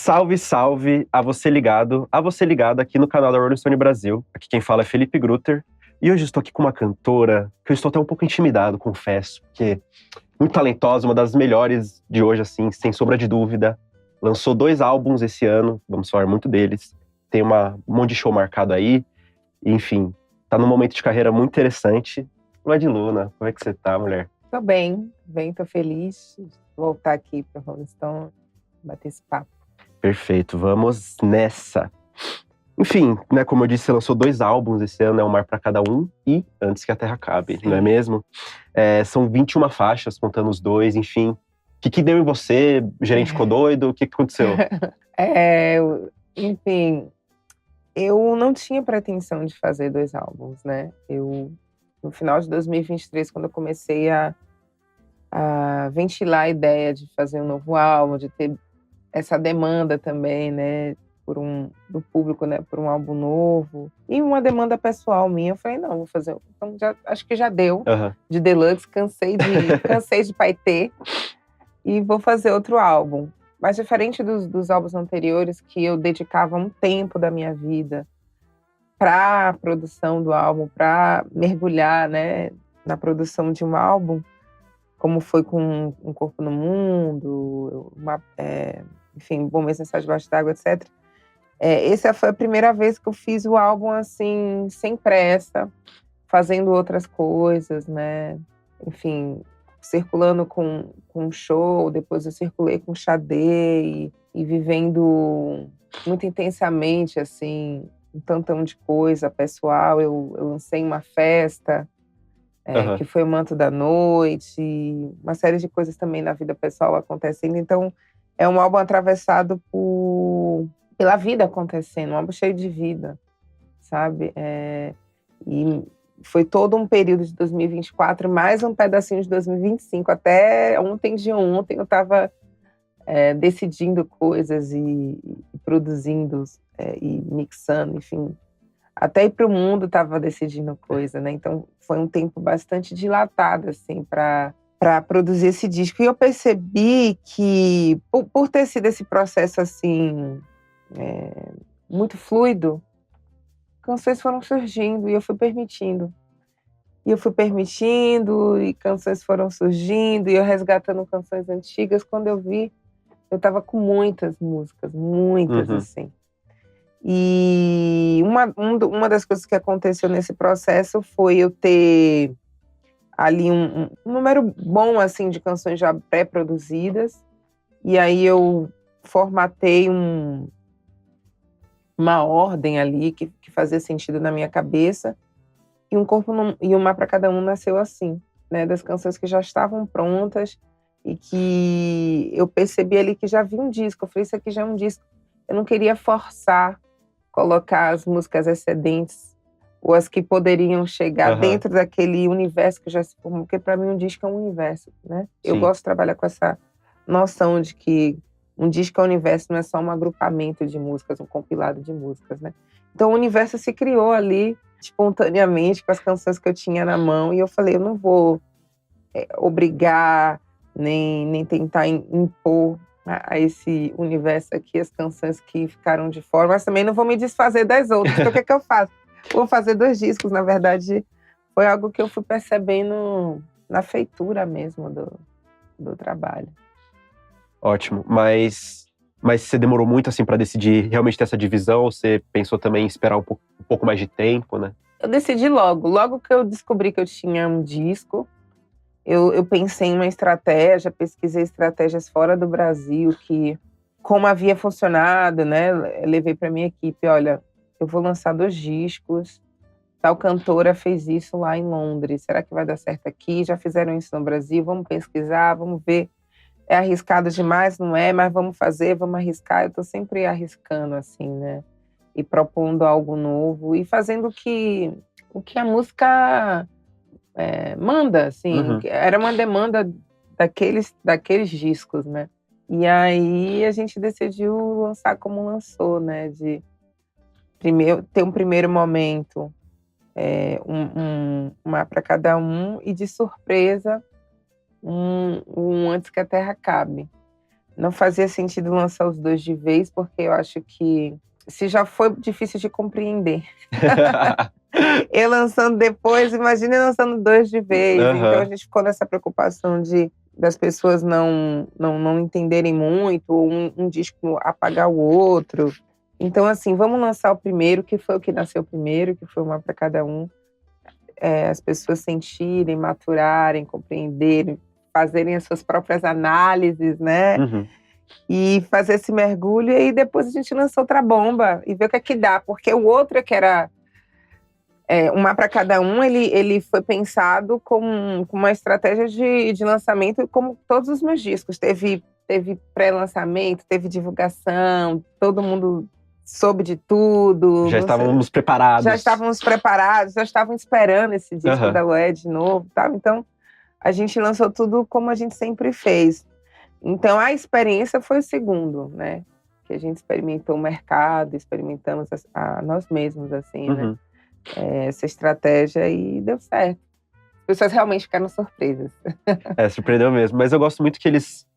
Salve, salve a você ligado, a você ligada aqui no canal da Rolling Stone Brasil. Aqui quem fala é Felipe Grutter. E hoje estou aqui com uma cantora que eu estou até um pouco intimidado, confesso, porque muito talentosa, uma das melhores de hoje, assim, sem sombra de dúvida. Lançou 2 álbuns esse ano, vamos falar muito deles. Tem um monte de show marcado aí. Enfim, tá num momento de carreira muito interessante. Luna, como é que você tá, mulher? Tô bem, tô feliz de voltar aqui para Rolling Stone, bater esse papo. Perfeito, vamos nessa. Enfim, né, como eu disse, você lançou 2 álbuns esse ano, Um Mar Pra Cada Um e Antes Que a Terra Acabe, Sim. Não é mesmo? São 21 faixas, contando os dois, enfim. O que deu em você? O gerente ficou doido? O que aconteceu? Enfim, eu não tinha pretensão de fazer 2 álbuns, né? No final de 2023, quando eu comecei a ventilar a ideia de fazer um novo álbum, de ter essa demanda também, né, do público, né, por um álbum novo, e uma demanda pessoal minha, eu falei, não, vou fazer, então acho que já deu, de Deluxe, cansei de paetê, e vou fazer outro álbum. Mas diferente dos álbuns anteriores, que eu dedicava um tempo da minha vida para a produção do álbum, para mergulhar, né, na produção de um álbum, como foi com Um Corpo no Mundo, enfim, Bom Mês Mensagem Debaixo d'Água, etc. Essa foi a primeira vez que eu fiz o álbum assim, sem pressa, fazendo outras coisas, né? Enfim, circulando com show, depois eu circulei com Xadê e vivendo muito intensamente, assim, um tantão de coisa pessoal. Eu lancei uma festa, que foi O Manto da Noite, uma série de coisas também na vida pessoal acontecendo. Então, é um álbum atravessado pela vida acontecendo, um álbum cheio de vida, sabe? E foi todo um período de 2024, mais um pedacinho de 2025. Até ontem eu estava decidindo coisas e produzindo e mixando, enfim. Até ir para o mundo estava decidindo coisa, né? Então foi um tempo bastante dilatado, assim, para produzir esse disco. E eu percebi que, por ter sido esse processo, assim, muito fluido, canções foram surgindo e eu fui permitindo. E canções foram surgindo, e eu resgatando canções antigas. Quando eu vi, eu estava com muitas músicas, assim. E uma das coisas que aconteceu nesse processo foi eu ter ali um número bom, assim, de canções já pré-produzidas. E aí eu formatei uma ordem ali que fazia sentido na minha cabeça. E Um Mar Pra Cada Um nasceu assim, né? Das canções que já estavam prontas e que eu percebi ali que já havia um disco. Eu falei, isso aqui já é um disco. Eu não queria forçar, colocar as músicas excedentes ou as que poderiam chegar dentro daquele universo que já se formou, porque para mim um disco é um universo, né? Sim. Eu gosto de trabalhar com essa noção de que um disco é um universo, não é só um agrupamento de músicas, um compilado de músicas, né? Então o universo se criou ali espontaneamente com as canções que eu tinha na mão, e eu falei, eu não vou obrigar nem tentar impor a esse universo aqui as canções que ficaram de fora, mas também não vou me desfazer das outras. Então o que eu faço? Vou fazer 2 discos. Na verdade, foi algo que eu fui percebendo na feitura mesmo do trabalho. Ótimo, mas você demorou muito assim para decidir realmente ter essa divisão, ou você pensou também em esperar um pouco mais de tempo, né? Eu decidi logo que eu descobri que eu tinha um disco. Eu pensei em uma estratégia, pesquisei estratégias fora do Brasil, como havia funcionado, né? Eu levei para minha equipe, olha, eu vou lançar 2 discos, tal cantora fez isso lá em Londres, será que vai dar certo aqui? Já fizeram isso no Brasil, vamos pesquisar, vamos ver. É arriscado demais, não é? Mas vamos fazer, vamos arriscar. Eu tô sempre arriscando, assim, né? E propondo algo novo e fazendo o que a música manda, assim. Era uma demanda daqueles discos, né? E aí a gente decidiu lançar como lançou, né? De ter um primeiro momento, uma para cada um, e de surpresa, um Antes Que a Terra Acabe. não fazia sentido lançar os dois de vez, porque eu acho que se já foi difícil de compreender. Eu lançando depois, imagina eu lançando dois de vez. Então a gente ficou nessa preocupação das pessoas não entenderem muito, ou um disco apagar o outro. Então, assim, vamos lançar o primeiro, que foi o que nasceu primeiro, que foi uma para cada um. As pessoas sentirem, maturarem, compreenderem, fazerem as suas próprias análises, né? E fazer esse mergulho, e aí depois a gente lança outra bomba e vê o que é que dá. Porque o outro, que era uma para cada um, ele foi pensado com uma estratégia de lançamento, como todos os meus discos. Teve pré-lançamento, teve divulgação, todo mundo soube de tudo. Já estávamos preparados. Já estavam esperando esse disco da Loé de novo, tá? Então, a gente lançou tudo como a gente sempre fez. Então, a experiência foi o segundo, né? Que a gente experimentou o mercado, experimentamos a nós mesmos, assim, né? Essa estratégia, e deu certo. As pessoas realmente ficaram surpresas. Surpreendeu mesmo. Mas eu gosto muito que eles,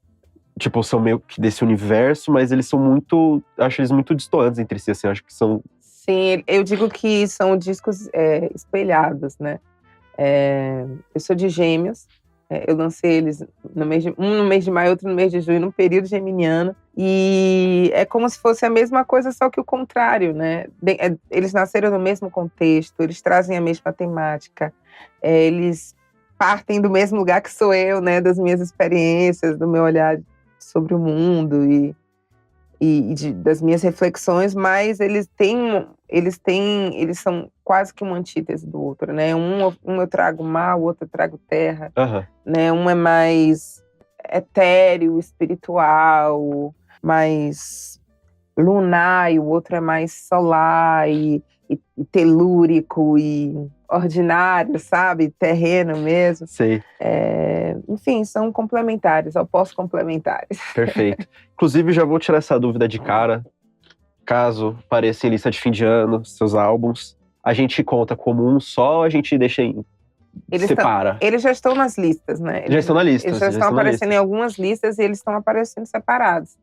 tipo, são meio que desse universo, mas eles são muito, acho eles muito distantes entre si, assim, acho que são... Sim, eu digo que são discos espelhados, né? Eu sou de Gêmeos, eu lancei eles no mês de maio, outro no mês de junho, num período geminiano, e é como se fosse a mesma coisa, só que o contrário, né? Eles nasceram no mesmo contexto, eles trazem a mesma temática, eles partem do mesmo lugar que sou eu, né? Das minhas experiências, do meu olhar sobre o mundo e das minhas reflexões, mas eles são quase que uma antítese do outro, né? Um eu trago mar, o outro eu trago terra, né? Um é mais etéreo, espiritual, mais lunar, e o outro é mais solar e telúrico e ordinário, sabe? Terreno mesmo. Sei. Enfim, são complementares, opostos complementares. Perfeito. Inclusive, já vou tirar essa dúvida de cara. Caso apareça em lista de fim de ano, seus álbuns, a gente conta como um só, ou a gente deixa separa? Eles já estão nas listas, né? Já estão na lista. Eles já estão aparecendo em algumas listas, e eles estão aparecendo separados.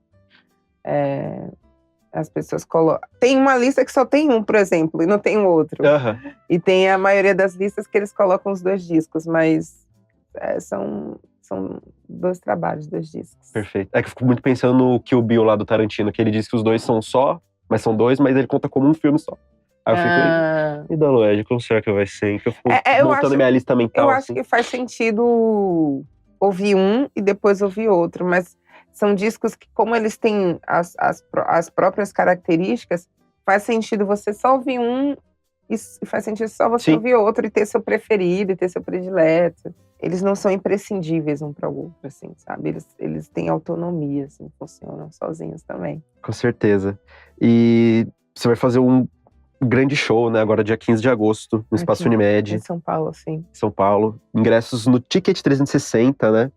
As pessoas colocam... Tem uma lista que só tem um, por exemplo, e não tem o outro. E tem a maioria das listas que eles colocam os dois discos, mas são dois trabalhos, dois discos. Perfeito. É que eu fico muito pensando no Kill Bill lá do Tarantino, que ele diz que os dois são só, mas são dois, mas ele conta como um filme só. Aí eu fico, e da Loed, como será que vai ser? Que eu fico montando minha lista mental. Eu acho que faz sentido ouvir um e depois ouvir outro, mas são discos que, como eles têm as próprias características, faz sentido você só ouvir um e faz sentido só você ouvir outro e ter seu preferido, e ter seu predileto. Eles não são imprescindíveis um para o outro, assim, sabe? Eles têm autonomia, assim, funcionam sozinhos também. Com certeza. E você vai fazer um grande show, né? Agora, dia 15 de agosto, no Espaço Unimed. Em São Paulo, sim. São Paulo. Ingressos no Ticket 360, né?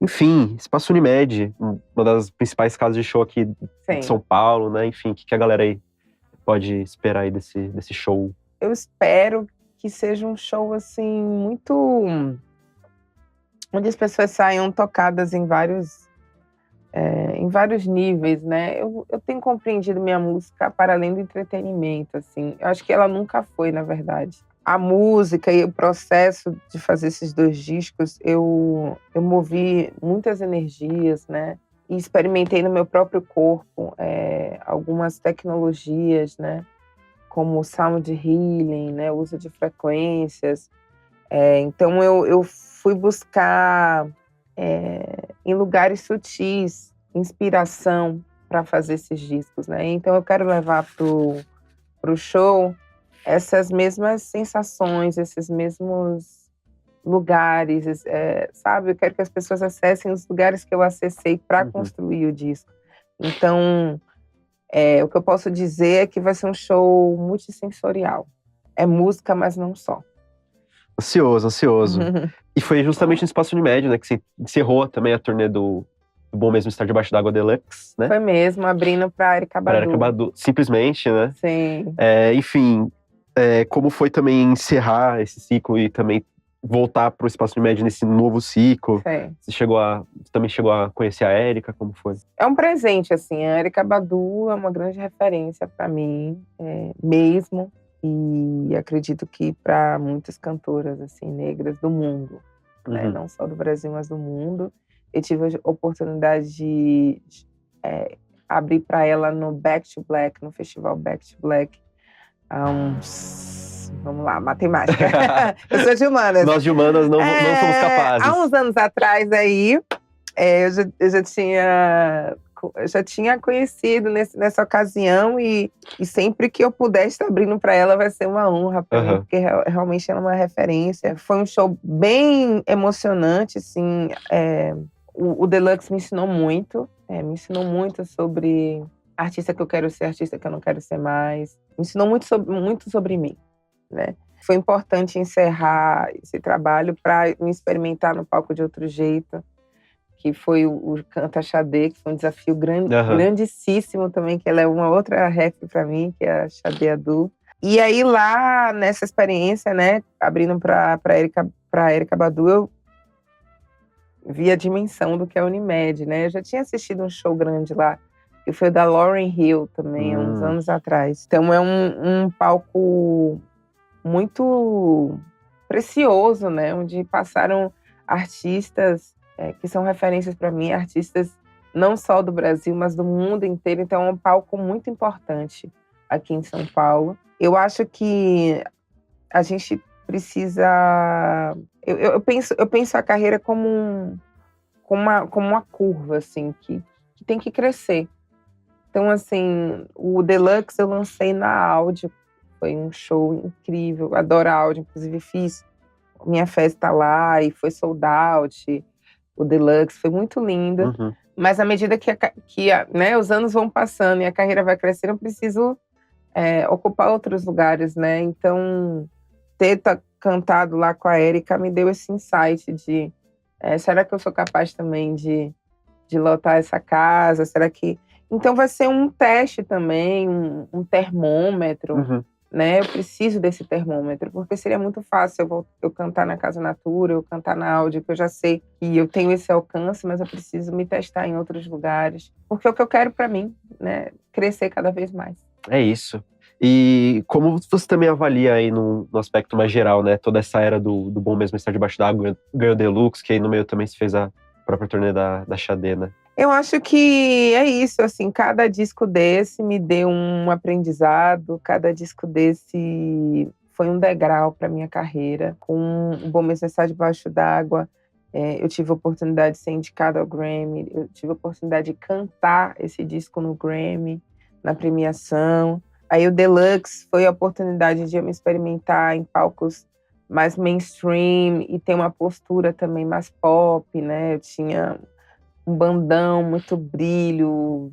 Enfim, Espaço Unimed, uma das principais casas de show aqui de São Paulo, né? Enfim, o que a galera aí pode esperar aí desse show? Eu espero que seja um show, assim, muito... onde as pessoas saiam tocadas em vários níveis, né? Eu tenho compreendido minha música para além do entretenimento, assim. Eu acho que ela nunca foi, na verdade. A música e o processo de fazer esses dois discos, eu movi muitas energias, né? E experimentei no meu próprio corpo algumas tecnologias, né? Como o sound healing, né? O uso de frequências. Então eu fui buscar em lugares sutis inspiração para fazer esses discos, né? Então eu quero levar pro show essas mesmas sensações, esses mesmos lugares, sabe? Eu quero que as pessoas acessem os lugares que eu acessei para construir o disco. Então, o que eu posso dizer é que vai ser um show multissensorial. É música, mas não só. Ansioso. E foi justamente no Espaço Unimed, né, que você encerrou também a turnê do Bom Mesmo Estar Debaixo d'Água Deluxe, né? Foi mesmo, abrindo pra Erykah Badu. Pra Erykah Badu, simplesmente, né? Sim. Enfim, como foi também encerrar esse ciclo e também voltar pro Espaço Unimed nesse novo ciclo? Sim. Você chegou a também chegou a conhecer a Erykah? Como foi? É um presente, assim. A Erykah Badu é uma grande referência para mim, mesmo. E acredito que para muitas cantoras assim, negras do mundo, né? Não só do Brasil, mas do mundo. Eu tive a oportunidade de abrir para ela no Back to Black, no festival Back to Black, há uns... Vamos lá, matemática. Eu sou de humanas. Nós de humanas não somos capazes. Há uns anos atrás aí, eu já tinha conhecido nessa ocasião e sempre que eu puder estar abrindo para ela vai ser uma honra para mim, porque realmente ela é uma referência. Foi um show bem emocionante, assim. O Deluxe me ensinou muito sobre artista que eu quero ser, artista que eu não quero ser mais. Me ensinou muito sobre mim, né? Foi importante encerrar esse trabalho para me experimentar no palco de outro jeito, que foi o Canta Xadê, que foi um desafio grandíssimo também, que ela é uma outra ref para mim, que é a Xadê Adu. E aí lá, nessa experiência, né, abrindo para Erykah Badu, eu vi a dimensão do que é a Unimed, né? Eu já tinha assistido um show grande lá, que foi o da Lauryn Hill também, há uns anos atrás. Então é um palco muito precioso, né? Onde passaram artistas que são referências para mim, artistas não só do Brasil, mas do mundo inteiro. Então é um palco muito importante aqui em São Paulo. Eu acho que a gente precisa... Eu penso a carreira como uma curva, assim, que tem que crescer. Então, assim, o Deluxe eu lancei na Áudio. Foi um show incrível. Eu adoro a Áudio, inclusive fiz minha festa lá e foi sold out. O Deluxe foi muito lindo. Mas à medida que né, os anos vão passando e a carreira vai crescendo, eu preciso ocupar outros lugares, né? Então, ter cantado lá com a Erykah me deu esse insight de será que eu sou capaz também de lotar essa casa? Será que... Então vai ser um teste também, um termômetro, né? Eu preciso desse termômetro, porque seria muito fácil eu cantar na Casa Natura, eu cantar na Áudio, que eu já sei que eu tenho esse alcance, mas eu preciso me testar em outros lugares, porque é o que eu quero para mim, né? Crescer cada vez mais. É isso. E como você também avalia aí no aspecto mais geral, né? Toda essa era do Bom Mesmo Estar Debaixo d'Água, ganhou Deluxe, que aí no meio também se fez a própria turnê da Xadê, né? Eu acho que é isso, assim, cada disco desse me deu um aprendizado, cada disco desse foi um degrau para minha carreira. Com o Bom Mesmo Estar Debaixo d'Água, eu tive a oportunidade de ser indicada ao Grammy, eu tive a oportunidade de cantar esse disco no Grammy, na premiação. Aí o Deluxe foi a oportunidade de eu me experimentar em palcos mais mainstream e ter uma postura também mais pop, né? Eu tinha um bandão, muito brilho,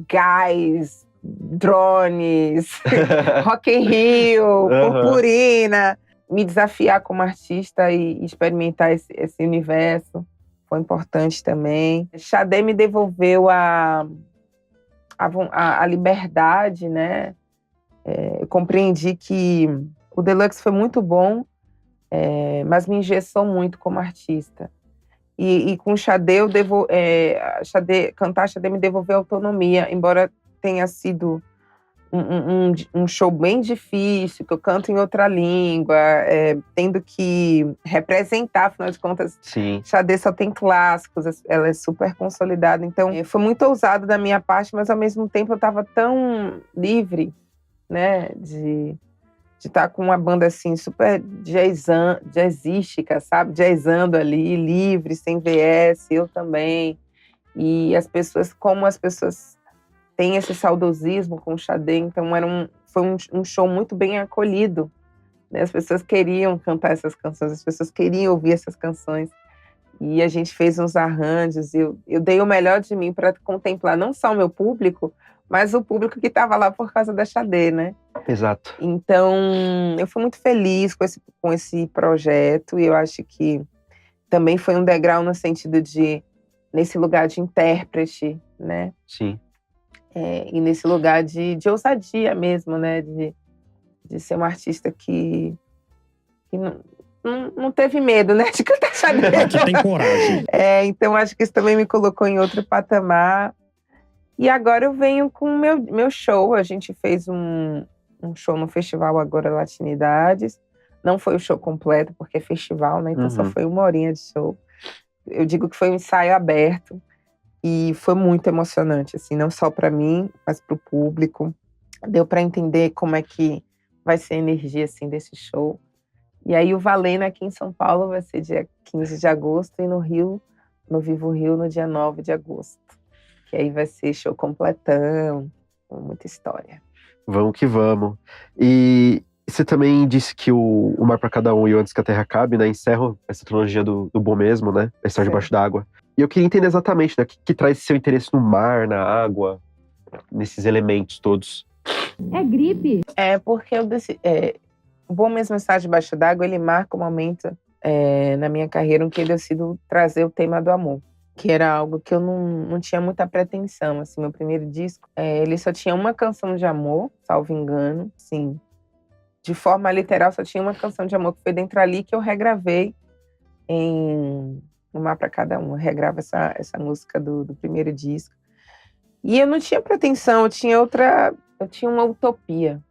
gás, drones, Rock in Rio, purpurina. Me desafiar como artista e experimentar esse universo foi importante também. Xadê me devolveu a liberdade, né? Eu compreendi que o Deluxe foi muito bom, mas me engessou muito como artista. E com Xadê, cantar Xadê me devolveu autonomia, embora tenha sido um show bem difícil, que eu canto em outra língua, tendo que representar, afinal de contas, Sim. Xadê só tem clássicos, ela é super consolidada, então foi muito ousado da minha parte, mas ao mesmo tempo eu estava tão livre, né, de estar com uma banda assim super jazzística, sabe? Jazzando ali, livre, sem VS, eu também. E as pessoas têm esse saudosismo com o Xadê, então foi um show muito bem acolhido, né? As pessoas queriam cantar essas canções, as pessoas queriam ouvir essas canções. E a gente fez uns arranjos, eu dei o melhor de mim para contemplar não só o meu público, mas o público que estava lá por causa da Xadê, né? Exato. Então, eu fui muito feliz com esse projeto e eu acho que também foi um degrau no sentido de, nesse lugar de intérprete, né? Sim. E nesse lugar de ousadia mesmo, né? De ser uma artista que não teve medo, né, de cantar xadrez. Aqui tem coragem. Então acho que isso também me colocou em outro patamar. E agora eu venho com o meu show. A gente fez um show no festival agora, Latinidades. Não foi o show completo, porque é festival, né? Então só foi 1 horinha de show. Eu digo que foi um ensaio aberto. E foi muito emocionante, assim, não só para mim, mas para o público. Deu para entender como é que vai ser a energia, assim, desse show. E aí o Valendo aqui em São Paulo vai ser dia 15 de agosto e no Rio, no Vivo Rio, no dia 9 de agosto. Que aí vai ser show completão, com muita história. Vamos que vamos. E você também disse que o Mar para Cada Um e o Antes que a Terra Acabe, né, encerram essa trilogia do Bom Mesmo, né? A história debaixo d'água. E eu queria entender exatamente, né, o que traz seu interesse no mar, na água, nesses elementos todos. É gripe. Porque o Bom Mesmo Estar Debaixo d'Água, ele marca um momento na minha carreira em que eu decido trazer o tema do amor. Que era algo que eu não tinha muita pretensão, assim, meu primeiro disco, ele só tinha uma canção de amor, salvo engano, sim. De forma literal, só tinha uma canção de amor, que foi Dentro Ali, que eu regravei em Um Mar para Cada Um. Eu regravo essa música do primeiro disco. E eu não tinha pretensão, eu tinha uma utopia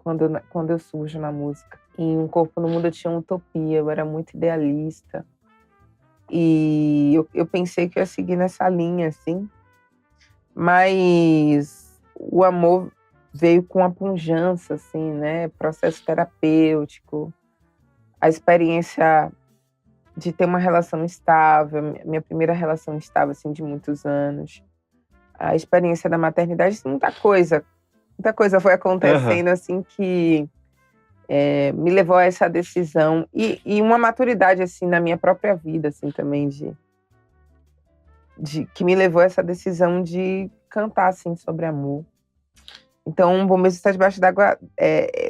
quando eu surjo na música. Em Um Corpo no Mundo eu tinha uma utopia, eu era muito idealista. E eu pensei que eu ia seguir nessa linha, assim. Mas o amor veio com a pujança, assim, né? Processo terapêutico, a experiência de ter uma relação estável, minha primeira relação estável, assim, de muitos anos. A experiência da maternidade, muita coisa foi acontecendo, assim, que me levou a essa decisão. E uma maturidade, assim, na minha própria vida, assim, também, que me levou a essa decisão de cantar, assim, sobre amor. Então, Bom Mesmo Estar Debaixo d'Água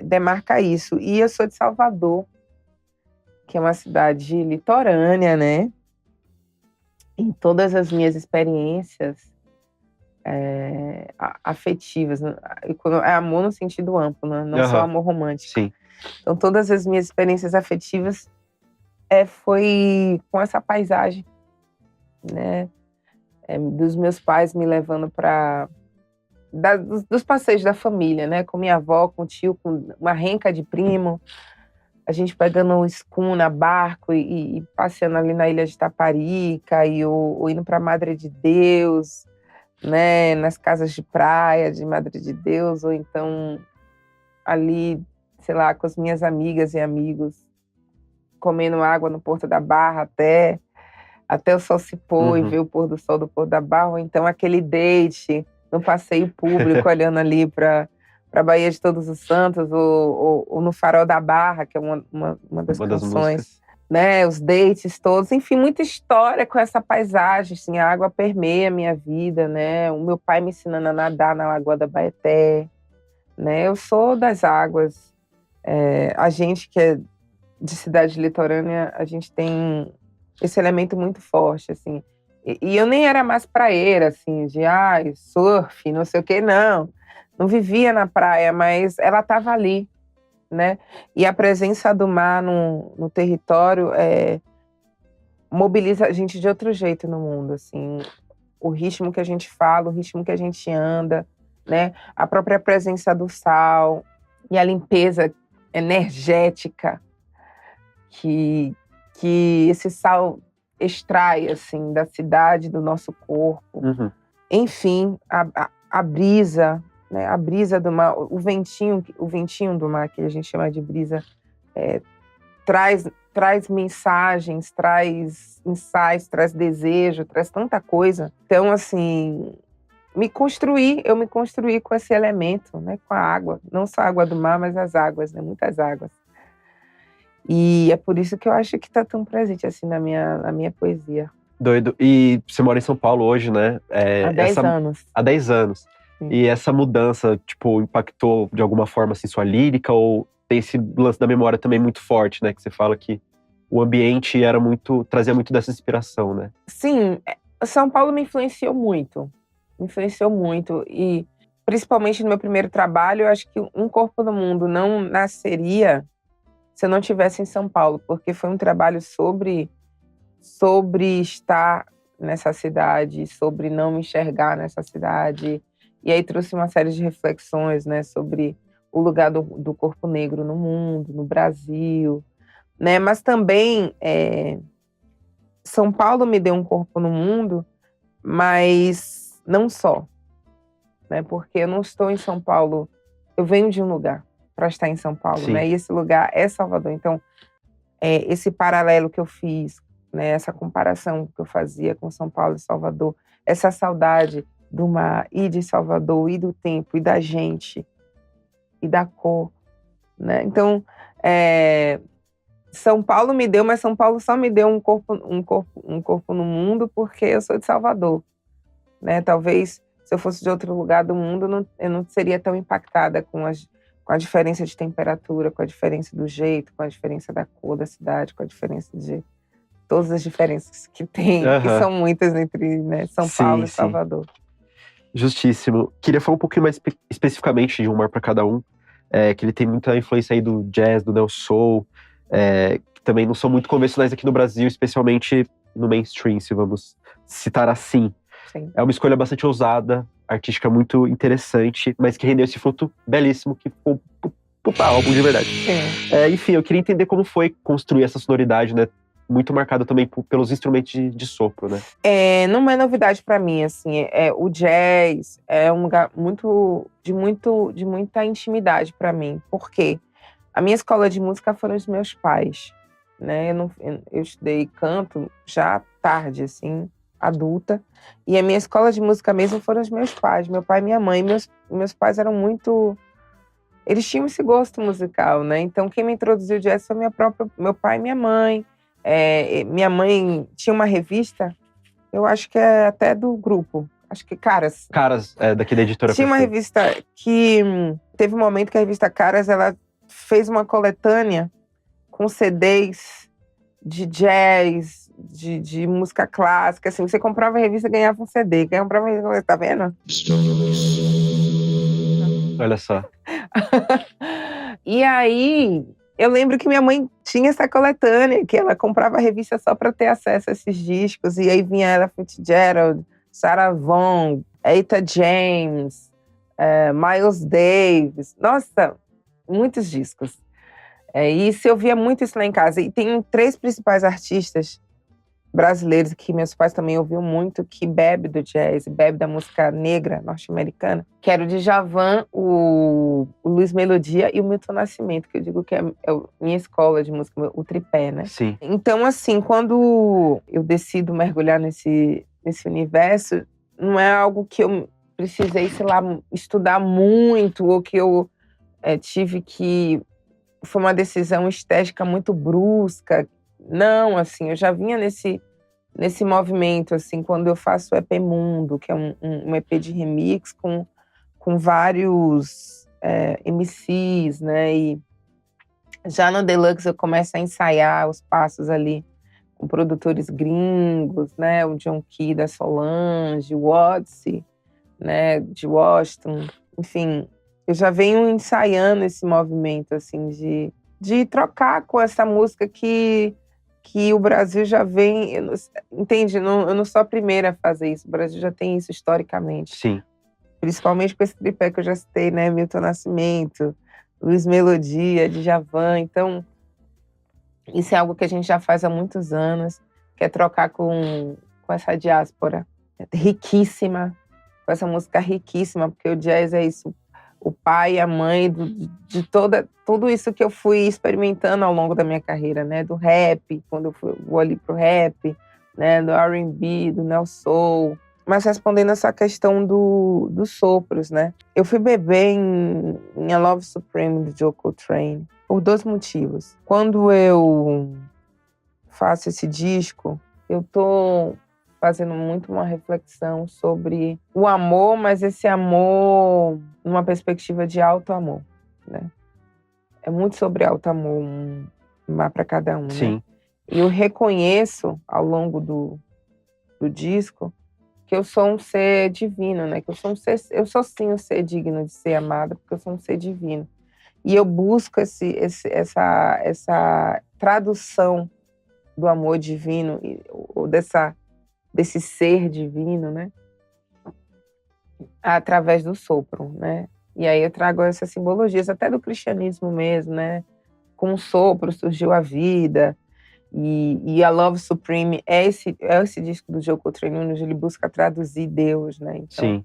demarca isso. E eu sou de Salvador, que é uma cidade litorânea, né? Em todas as minhas experiências afetivas, né? É amor no sentido amplo, né? Não só amor romântico. Sim. Então, todas as minhas experiências afetivas foi com essa paisagem, né? Dos meus pais me levando dos passeios da família, né? Com minha avó, com o tio, com uma renca de primo. A gente pegando escuna, barco e passeando ali na ilha de Taparica, ou indo para Madre de Deus, né? Nas casas de praia de Madre de Deus, ou então ali, sei lá, com as minhas amigas e amigos, comendo água no Porto da Barra até o sol se pôr e ver o pôr do sol do Porto da Barra, ou então aquele date no passeio público, olhando ali para a Baía de Todos os Santos, ou no Farol da Barra, que é uma das canções, né? Os dates todos, enfim, muita história com essa paisagem, assim, a água permeia a minha vida, né? O meu pai me ensinando a nadar na Lagoa da Baeté, né? Eu sou das águas. A gente que é de cidade litorânea, a gente tem esse elemento muito forte, assim. E eu nem era mais praieira, assim, de surf, não sei o quê, não vivia na praia, mas ela estava ali, né? E a presença do mar no território mobiliza a gente de outro jeito no mundo, assim. O ritmo que a gente fala, o ritmo que a gente anda, né? A própria presença do sal e a limpeza energética que esse sal extrai, assim, da cidade, do nosso corpo. Enfim, a brisa, né? A brisa do mar, o ventinho do mar, que a gente chama de brisa, traz mensagens, traz insights, traz desejo, traz tanta coisa. Então, assim, eu me construí com esse elemento, né? Com a água, não só a água do mar, mas as águas, né? Muitas águas. E é por isso que eu acho que está tão presente, assim, na minha poesia. Doido. E você mora em São Paulo hoje, né? Há 10 anos. Há 10 anos. Sim. E essa mudança, tipo, impactou de alguma forma, assim, sua lírica? Ou tem esse lance da memória também muito forte, né? Que você fala que o ambiente trazia muito dessa inspiração, né? Sim. São Paulo me influenciou muito. E, principalmente no meu primeiro trabalho, eu acho que Um Corpo no Mundo não nasceria se eu não estivesse em São Paulo, porque foi um trabalho sobre estar nessa cidade, sobre não me enxergar nessa cidade. E aí trouxe uma série de reflexões, né, sobre o lugar do corpo negro no mundo, no Brasil, né? Mas também São Paulo me deu um corpo no mundo, mas não só, né? Porque eu não estou em São Paulo, eu venho de um lugar para estar em São Paulo, Sim. né? E esse lugar é Salvador. Então, esse paralelo que eu fiz, né? Essa comparação que eu fazia com São Paulo e Salvador, essa saudade do mar e de Salvador e do tempo e da gente e da cor, né? Então, São Paulo me deu, mas São Paulo só me deu um corpo no mundo porque eu sou de Salvador, né? Talvez se eu fosse de outro lugar do mundo, eu não seria tão impactada com a diferença de temperatura, com a diferença do jeito, com a diferença da cor da cidade, com a diferença de todas as diferenças que tem, que são muitas entre, né, São Paulo e Salvador. Justíssimo. Queria falar um pouquinho mais especificamente de Um Mar para Cada Um, que ele tem muita influência aí do jazz, do neo soul, que também não são muito convencionais aqui no Brasil, especialmente no mainstream, se vamos citar assim. Sim. É uma escolha bastante ousada, artística muito interessante, mas que rendeu esse fruto belíssimo que ficou um puta álbum de verdade. Enfim, eu queria entender como foi construir essa sonoridade, né? Muito marcada também pelos instrumentos de sopro, né? Não é novidade para mim, assim. O jazz é um lugar de muita intimidade para mim. Por quê? A minha escola de música foram os meus pais, né? Eu estudei canto já tarde, assim, adulta. E a minha escola de música mesmo foram os meus pais, meu pai e minha mãe. Meus pais eram muito... Eles tinham esse gosto musical, né? Então, quem me introduziu o jazz foi meu pai e minha mãe. Minha mãe tinha uma revista, eu acho que é até do grupo, acho que Caras. Caras, daqui da editora. Tinha uma revista que teve um momento que a revista Caras, ela fez uma coletânea com CDs de jazz, de música clássica, assim, você comprava a revista e ganhava um CD, comprava a revista, tá vendo? Olha só. E aí, eu lembro que minha mãe tinha essa coletânea, que ela comprava a revista só para ter acesso a esses discos. E aí vinha Ella Fitzgerald, Sarah Vaughan, Etta James, Miles Davis. Nossa, muitos discos. E eu via muito isso lá em casa. E tem 3 principais artistas brasileiros que meus pais também ouviam muito, que bebe do jazz, bebe da música negra norte-americana, que era o Djavan, o Luiz Melodia e o Milton Nascimento, que eu digo que é minha escola de música, o tripé, né? Sim. Então, assim, quando eu decido mergulhar nesse universo, não é algo que eu precisei, sei lá, estudar muito, ou que eu tive que... Foi uma decisão estética muito brusca. Não, assim, eu já vinha nesse movimento, assim, quando eu faço o EP Mundo, que é um EP de remix com vários MCs, né? E já no Deluxe eu começo a ensaiar os passos ali com produtores gringos, né? O John Key da Solange, o Odyssey, né? De Washington, enfim... Eu já venho ensaiando esse movimento, assim, de trocar com essa música que o Brasil já vem... Entende? Eu não sou a primeira a fazer isso. O Brasil já tem isso historicamente. Sim. Principalmente com esse tripé que eu já citei, né? Milton Nascimento, Luiz Melodia, Djavan. Então, isso é algo que a gente já faz há muitos anos, que é trocar com essa diáspora riquíssima, com essa música riquíssima, porque o jazz é isso. O pai e a mãe de tudo isso que eu fui experimentando ao longo da minha carreira, né? Do rap, quando eu vou ali pro rap, né? Do R&B, do neo soul. Mas respondendo essa questão dos sopros, né? Eu fui beber em A Love Supreme, do Joe Coltrane, por 2 motivos. Quando eu faço esse disco, eu tô fazendo muito uma reflexão sobre o amor, mas esse amor numa perspectiva de alto amor, né? É muito sobre alto amor, um mar para cada um, Sim. né? E eu reconheço ao longo do disco que eu sou um ser divino, né? Que eu sou sim um ser digno de ser amado, porque eu sou um ser divino. E eu busco essa tradução do amor divino, ou desse ser divino, né? Através do sopro, né? E aí eu trago essas simbologias, até do cristianismo mesmo, né? Com o sopro surgiu a vida. E a Love Supreme é esse disco do Joe Coltrane, onde ele busca traduzir Deus, né? Então, Sim.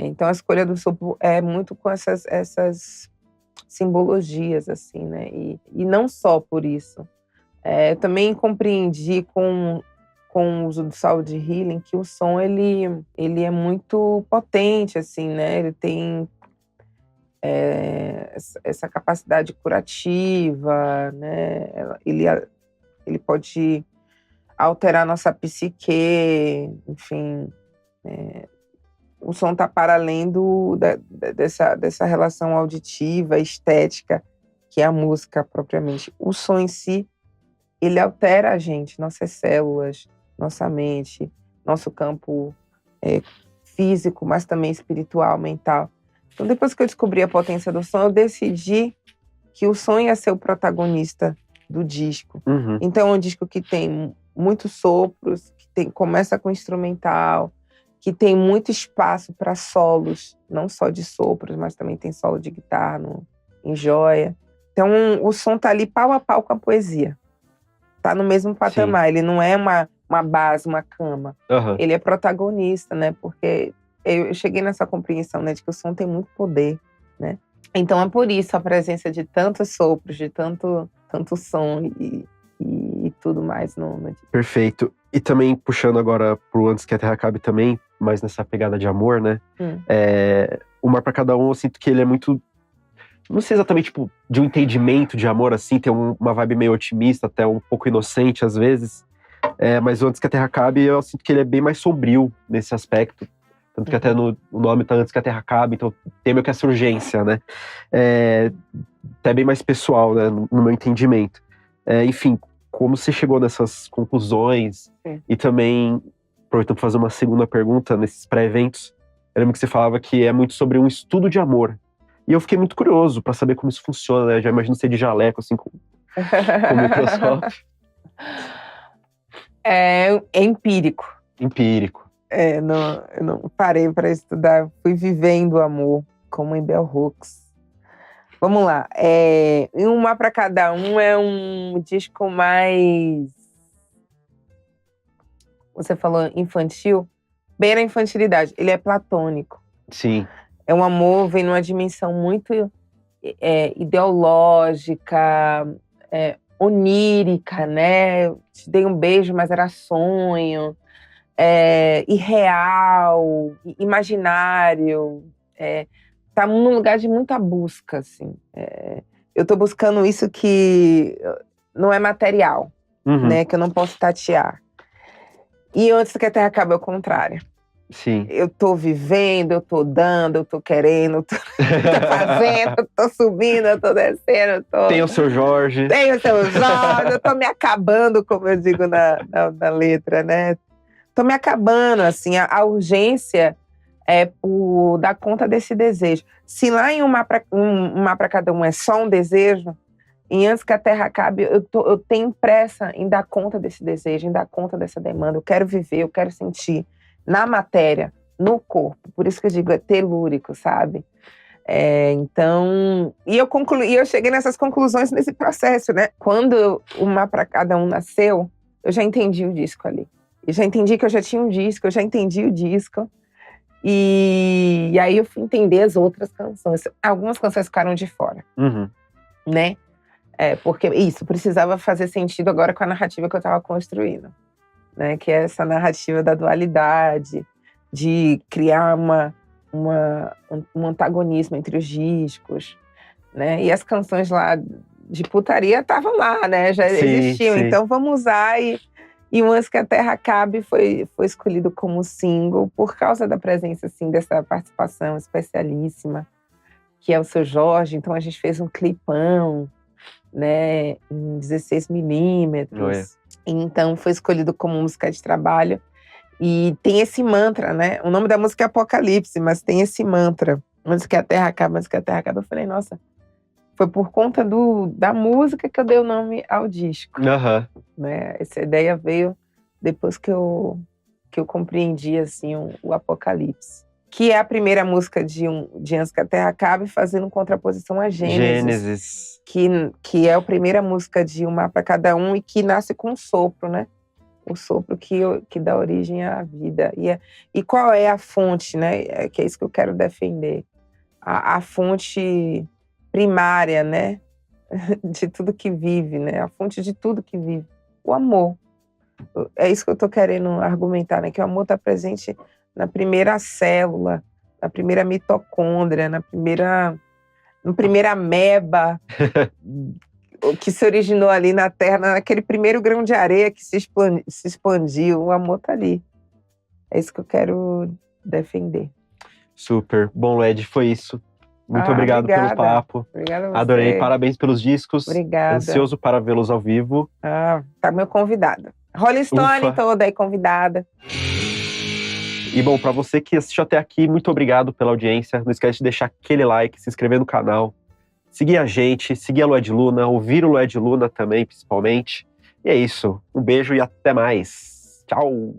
Então a escolha do sopro é muito com essas simbologias, assim, né? E não só por isso. Eu também compreendi com o uso do Sound Healing que o som ele é muito potente, assim, né? Ele tem essa capacidade curativa, né? Ele pode alterar nossa psique, enfim. O som está para além dessa relação auditiva, estética, que é a música propriamente. O som em si, ele altera a gente, nossas células, nossa mente, nosso campo físico, mas também espiritual, mental. Então, depois que eu descobri a potência do som, eu decidi que o som ia ser o protagonista do disco. Uhum. Então, é um disco que tem muitos sopros, que começa com instrumental, que tem muito espaço para solos, não só de sopros, mas também tem solo de guitarra em joia. Então, o som tá ali pau a pau com a poesia. Tá no mesmo patamar. Sim. Ele não é uma base, uma cama. Uhum. Ele é protagonista, né? Porque eu cheguei nessa compreensão, né, de que o som tem muito poder, né? Então, é por isso a presença de tantos sopros, de tanto som e tudo mais no disco. Perfeito. E também, puxando agora pro Antes que a Terra Acabe também, mas nessa pegada de amor, né? O Mar Pra Cada Um, eu sinto que ele é muito... Não sei exatamente, tipo, de um entendimento de amor, assim, tem uma vibe meio otimista, até um pouco inocente, às vezes. Mas o Antes que a Terra Acabe, eu sinto que ele é bem mais sombrio nesse aspecto. Tanto que até o nome tá Antes que a Terra Acabe, então tem meio que essa urgência, né? Até bem mais pessoal, né? No meu entendimento. Enfim, como você chegou nessas conclusões? E também, aproveitando para fazer uma segunda pergunta, nesses pré-eventos, eu lembro que você falava que é muito sobre um estudo de amor. E eu fiquei muito curioso para saber como isso funciona, né? Já imagino você de jaleco, assim, com o microscópio. É empírico. Empírico. Eu não parei para estudar, fui vivendo o amor, como em Bell Hooks. Vamos lá. Um Mar Pra Cada Um é um disco mais... Você falou infantil? Bem na infantilidade. Ele é platônico. Sim. É um amor, vem numa dimensão muito ideológica, onírica, né? Te dei um beijo, mas era sonho. Irreal, imaginário. Tá num lugar de muita busca, assim. Eu tô buscando isso que não é material, né? Que eu não posso tatear. E Antes que a Terra Acabe é o contrário. Sim. Eu tô vivendo, eu tô dando, eu tô querendo, eu tô fazendo, eu tô subindo, eu tô descendo. Tem o seu Jorge. Tem o seu Jorge, eu tô me acabando, como eu digo na letra, né? Tô me acabando, assim, a urgência é por dar conta desse desejo. Se lá em um Mar Pra Cada Um é só um desejo, em Antes que a Terra Acabe, eu tenho pressa em dar conta desse desejo, em dar conta dessa demanda. Eu quero viver, eu quero sentir na matéria, no corpo. Por isso que eu digo, é telúrico, sabe? Então... E eu cheguei nessas conclusões nesse processo, né? Quando o Mar Pra Cada Um nasceu, eu já entendi o disco ali. Eu já entendi que eu já tinha um disco, eu já entendi o disco. E aí eu fui entender as outras canções. Algumas canções ficaram de fora, né? Porque isso precisava fazer sentido agora com a narrativa que eu estava construindo, né? Que é essa narrativa da dualidade, de criar um antagonismo entre os discos, né? E as canções lá de putaria estavam lá, né? Já existiam. Sim. Então vamos usar e o Antes que a Terra Acabe foi escolhido como single por causa da presença, assim, dessa participação especialíssima, que é o seu Jorge. Então a gente fez um clipão, né, em 16mm. Então foi escolhido como música de trabalho. E tem esse mantra, né? O nome da música é Apocalipse, mas tem esse mantra. Antes que a Terra Acabe, antes que a Terra Acabe. Eu falei, nossa, foi por conta da música que eu dei o nome ao disco, Aham. né? Essa ideia veio depois que eu compreendi, assim, o Apocalipse. Que é a primeira música de Antes que a Terra Acabe, fazendo contraposição a Gênesis. Que é a primeira música de Um Mar para Cada Um e que nasce com um sopro, né? O sopro que dá origem à vida. E qual é a fonte, né? Que é isso que eu quero defender. A fonte primária, né? De tudo que vive, né? A fonte de tudo que vive. O amor. É isso que eu estou querendo argumentar, né? Que o amor está presente na primeira célula, na primeira mitocôndria, na primeira ameba que se originou ali na Terra, naquele primeiro grão de areia que se expandiu. O amor está ali. É isso que eu quero defender. Super. Bom, Lued, foi isso. Muito obrigado obrigada. pelo papo. Obrigada a você. Adorei. Parabéns pelos discos. Obrigada. Ansioso para vê-los ao vivo. Tá meu convidado. Rolling Stone toda aí convidada. E bom, para você que assistiu até aqui, muito obrigado pela audiência. Não esquece de deixar aquele like, se inscrever no canal, seguir a gente, seguir a Lued Luna, ouvir o Lued Luna também, principalmente. E é isso. Um beijo e até mais. Tchau!